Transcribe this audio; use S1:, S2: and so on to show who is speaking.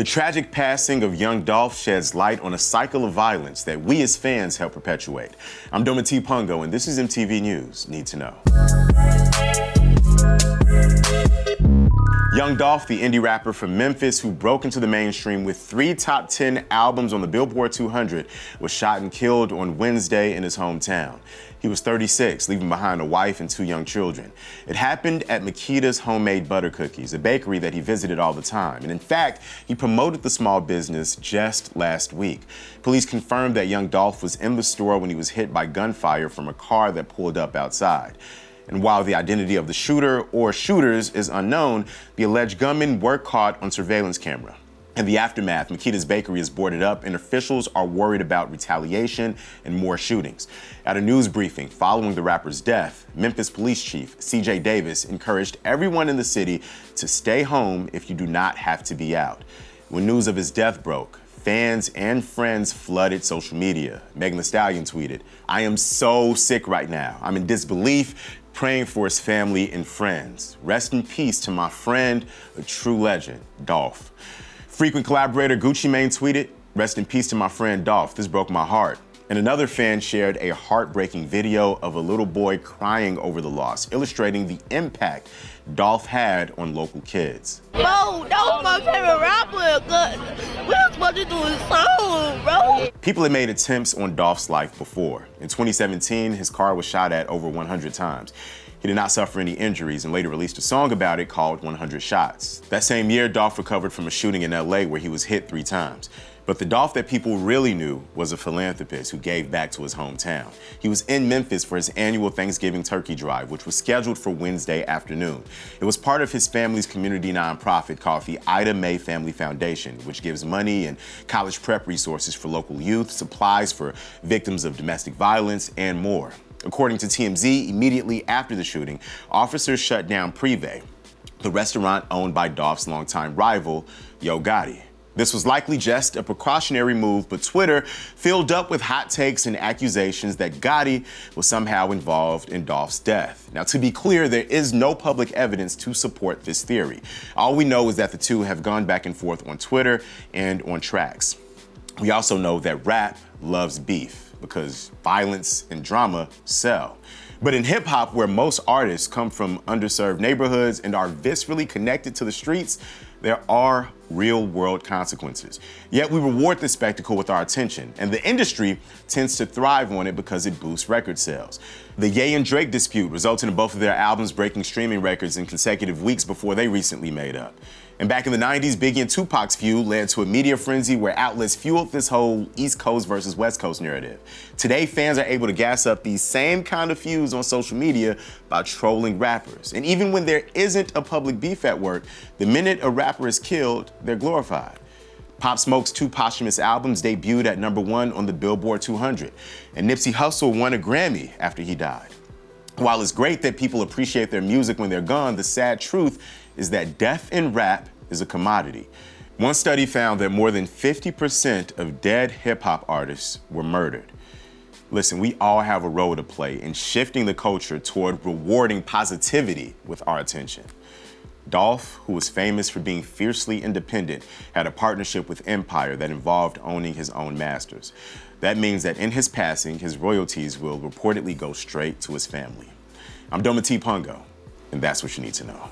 S1: The tragic passing of Young Dolph sheds light on a cycle of violence that we as fans help perpetuate. I'm T. Pungo, and this is MTV News Need to Know. Young Dolph, the indie rapper from Memphis who broke into the mainstream with 3 top 10 albums on the Billboard 200, was shot and killed on Wednesday in his hometown. He was 36, leaving behind a wife and 2 young children. It happened at Makita's Homemade Butter Cookies, a bakery that he visited all the time. And in fact, he promoted the small business just last week. Police confirmed that Young Dolph was in the store when he was hit by gunfire from a car that pulled up outside. And while the identity of the shooter or shooters is unknown, the alleged gunmen were caught on surveillance camera. In the aftermath, Makita's bakery is boarded up and officials are worried about retaliation and more shootings. At a news briefing following the rapper's death, Memphis Police Chief C.J. Davis encouraged everyone in the city to stay home if you do not have to be out. When news of his death broke, fans and friends flooded social media. Megan Thee Stallion tweeted, "I am so sick right now. I'm in disbelief, praying for his family and friends. Rest in peace to my friend, a true legend, Dolph." Frequent collaborator Gucci Mane tweeted, "Rest in peace to my friend Dolph. This broke my heart." And another fan shared a heartbreaking video of a little boy crying over the loss, illustrating the impact Dolph had on local kids.
S2: Bro, that was my favorite rapper. We were supposed to do his song, bro.
S1: People had made attempts on Dolph's life before. In 2017, his car was shot at over 100 times. He did not suffer any injuries and later released a song about it called 100 Shots. That same year, Dolph recovered from a shooting in LA where he was hit 3 times. But the Dolph that people really knew was a philanthropist who gave back to his hometown. He was in Memphis for his annual Thanksgiving turkey drive, which was scheduled for Wednesday afternoon. It was part of his family's community nonprofit called the Ida Mae Family Foundation, which gives money and college prep resources for local youth, supplies for victims of domestic violence, and more. According to TMZ, immediately after the shooting, officers shut down Privé, the restaurant owned by Dolph's longtime rival, Yo Gotti. This was likely just a precautionary move, but Twitter filled up with hot takes and accusations that Gotti was somehow involved in Dolph's death. Now, to be clear, there is no public evidence to support this theory. All we know is that the two have gone back and forth on Twitter and on tracks. We also know that rap loves beef because violence and drama sell. But in hip hop, where most artists come from underserved neighborhoods and are viscerally connected to the streets, there are real world consequences. Yet we reward this spectacle with our attention, and the industry tends to thrive on it because it boosts record sales. The Ye and Drake dispute resulted in both of their albums breaking streaming records in consecutive weeks before they recently made up. And back in the 90s, Biggie and Tupac's feud led to a media frenzy where outlets fueled this whole East Coast versus West Coast narrative. Today, fans are able to gas up these same kind of feuds on social media by trolling rappers. And even when there isn't a public beef at work, the minute a rapper is killed, they're glorified. Pop Smoke's 2 posthumous albums debuted at #1 on the Billboard 200, and Nipsey Hussle won a Grammy after he died. While it's great that people appreciate their music when they're gone, the sad truth is that death in rap is a commodity. One study found that more than 50% of dead hip-hop artists were murdered. Listen, we all have a role to play in shifting the culture toward rewarding positivity with our attention. Dolph, who was famous for being fiercely independent, had a partnership with Empire that involved owning his own masters. That means that in his passing, his royalties will reportedly go straight to his family. I'm T. Pungo, and that's what you need to know.